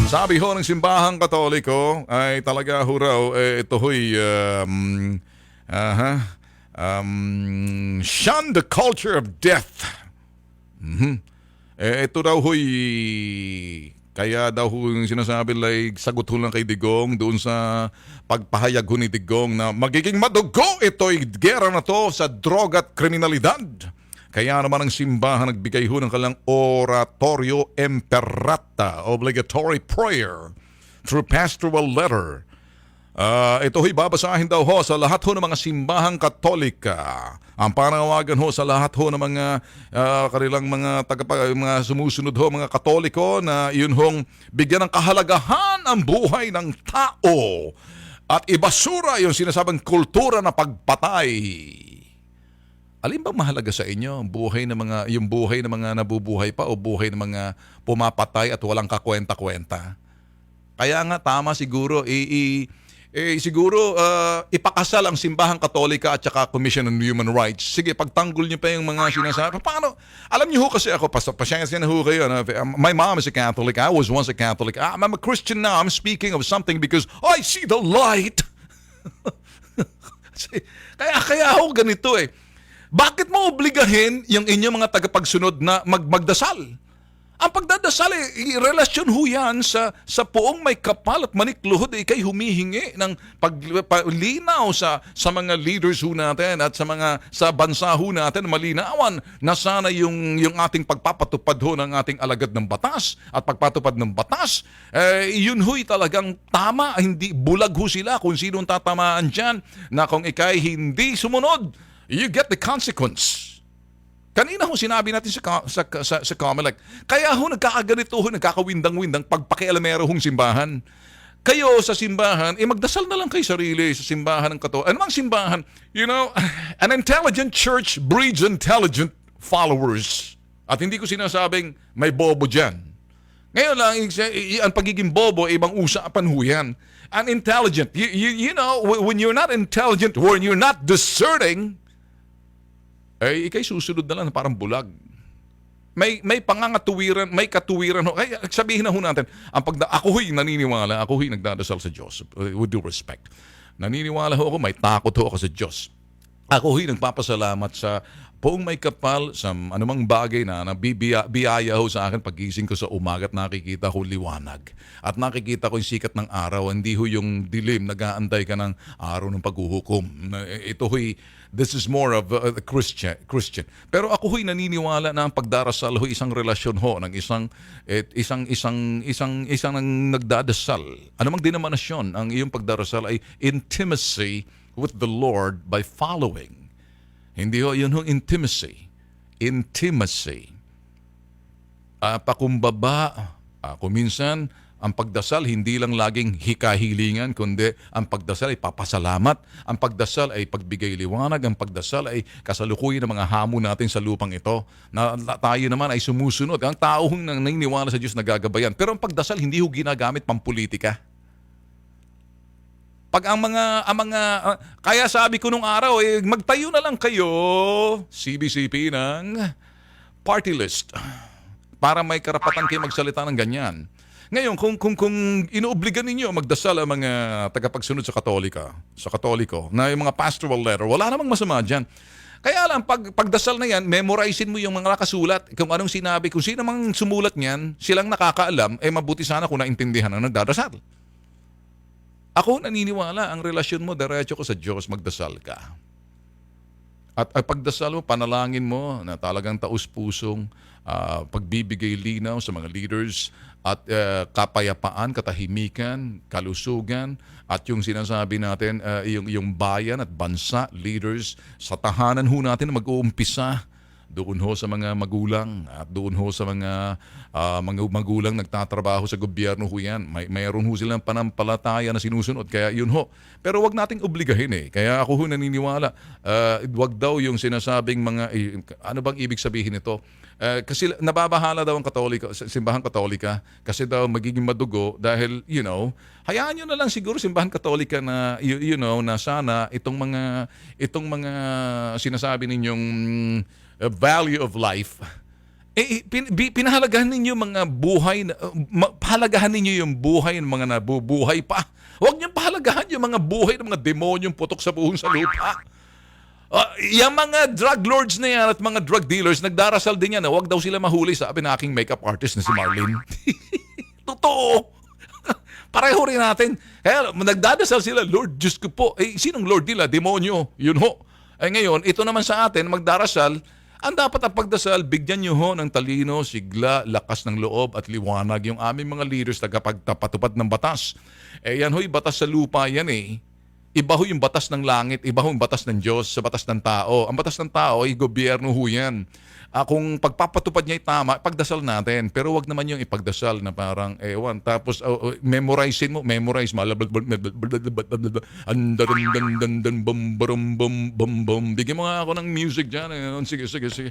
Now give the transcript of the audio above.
Sabi ho ng simbahang Katoliko ay talaga ho raw, ito ho'y shun the culture of death. Ito daw ho'y kaya daw ho yung sinasabi like sagot ho lang kay Digong doon sa pagpahayag ho ni Digong na magiging madugo ito'y gera na to sa droga at kriminalidad. Kaya naman ang simbahan nagbigay ho ng kalang oratorio imperata, obligatory prayer through pastoral letter. Ito ho'y babasahin daw ho sa lahat ho ng mga simbahang Katolika. Ang panawagan ho sa lahat ho ng mga kanilang mga sumusunod ho, mga Katoliko, na yun hong bigyan ng kahalagahan ang buhay ng tao at ibasura yung sinasabing kultura na pagpatay. Alin bang mahalaga sa inyo? Yung buhay ng mga nabubuhay pa o buhay ng mga pumapatay at walang kakwenta-kwenta? Kaya nga tama siguro ipakasal ang simbahang Katolika at saka Commission on Human Rights. Sige, pagtanggol niyo pa yung mga sinasabi. Paano? Alam niyo ho kasi ako, pasyensya na ho kayo. My mom is a Catholic. I was once a Catholic. I'm a Christian now. I'm speaking of something because I see the light. Kaya ho ganito eh. Bakit mo obligahin yung inyong mga tagapagsunod na magdasal? Ang pagdadasal relasyon ho yan sa poong may kapal at manikluhod ikay humihingi ng paglinaw sa mga leaders ho natin at sa bansa ho natin malinawan na sana yung ating pagpapatupad ho ng ating alagad ng batas at pagpatupad ng batas, yun ho'y talagang tama, hindi bulag ho sila kung sinong tatamaan dyan na kung ikay hindi sumunod, you get the consequence. Kanina ho sinabi natin sa Comelec. Kaya ho nagkakaganito ho, nagkakawindang-windang pagpakialamero hong simbahan. Kayo sa simbahan, magdasal na lang kayo sarili sa simbahan ng Katoliko. Ano mang simbahan? You know, an intelligent church breeds intelligent followers. At hindi ko sinasabing may bobo dyan. Ngayon lang, ang pagiging bobo, ibang usapan ho yan. Unintelligent. You know, when you're not intelligent, when you're not discerning, ikay susunod na lang parang bulag. May pangangatuwiran, may katuwiran ho. Kaya sabihin na ho natin, ako ho'y naniniwala, ako ho'y nagdadasal sa Diyos, with due respect. Naniniwala ho ako, may takot ho ako sa Diyos. Ako ho'y nagpapasalamat sa poong may kapal sa anumang bagay na biyaya ho sa akin pagising ko sa umaga at nakikita ko liwanag. At nakikita ko yung sikat ng araw, hindi ho yung dilim, nag-aantay ka ng araw ng paghuhukom. Ito ho'y, this is more of a Christian. Pero ako ho'y naniniwala na ang pagdarasal ho'y isang relasyon ho ng isang nagdadasal. Anumang denominasyon, ang iyong pagdarasal ay intimacy with the Lord by following. Hindi ho, yun hong intimacy. Intimacy. Pakumbaba. Kung minsan, ang pagdasal hindi lang laging hikahilingan, kundi ang pagdasal ay papasalamat. Ang pagdasal ay pagbigay liwanag. Ang pagdasal ay kasalukuyan ng mga hamon natin sa lupang ito. Na tayo naman ay sumusunod. Ang tao hong naniniwala sa Diyos nagagabayan. Pero ang pagdasal hindi ho ginagamit pampolitika. Pag kaya sabi ko nung araw, magtayo na lang kayo, CBCP, ng party list para may karapatan kayo magsalita ng ganyan. Ngayon, kung inuobligan ninyo magdasal ang mga tagapagsunod sa Katoliko, na yung mga pastoral letter, wala namang masama dyan. Kaya lang, pagdasal na yan, memorizein mo yung mga nakasulat, kung anong sinabi, kung sino mang sumulat niyan, silang nakakaalam, mabuti sana kung naintindihan ang nagdadasal. Ako naniniwala, ang relasyon mo, diretso ko sa Diyos, magdasal ka. At pagdasal mo, panalangin mo na talagang taus-pusong pagbibigay linaw sa mga leaders at kapayapaan, katahimikan, kalusugan, at yung sinasabi natin, yung bayan at bansa, leaders, sa tahanan ho natin na mag-uumpisa doon ho sa mga magulang at doon ho sa mga magulang nagtatrabaho sa gobyerno ho yan. Mayroon ho silang panampalataya na sinusunod. Kaya yun ho. Pero wag nating obligahin eh. Kaya ako ho naniniwala, wag daw yung sinasabing mga, ano bang ibig sabihin nito? Kasi nababahala daw ang Katoliko, simbahang Katolika kasi daw magiging madugo dahil, hayaan nyo na lang siguro simbahang Katolika na, na sana itong mga sinasabi ninyong value of life, pinahalagahan ninyo mga buhay na, pahalagahan ninyo yung buhay ng mga nabubuhay pa. Huwag niyo pahalagahan yung mga buhay ng mga demonyong putok sa buhong sa lupa. Yung mga drug lords na yan at mga drug dealers, nagdarasal din yan na huwag daw sila mahuli, sabi ng aking makeup artist na si Marlene. Totoo. Pareho rin natin. Kaya nagdadasal sila, Lord, Diyos ko po. Sinong Lord nila? Demonyo. Yun ho. Ngayon, ito naman sa atin, magdarasal, ang dapat ang pagdasal, bigyan nyo ho ng talino, sigla, lakas ng loob at liwanag yung aming mga leaders na kapag tapatupad ng batas. Yan ho'y batas sa lupa yan eh. Iba ho yung batas ng langit, iba ho yung batas ng Diyos sa batas ng tao. Ang batas ng tao ay gobyerno ho yan. Kung pagpapatupad niya ay tama, pagdasal natin. Pero wag naman yung ipagdasal na parang ewan. Tapos memorizein mo, memorize. Bigyan mo nga ako ng music dyan. Sige, sige, sige.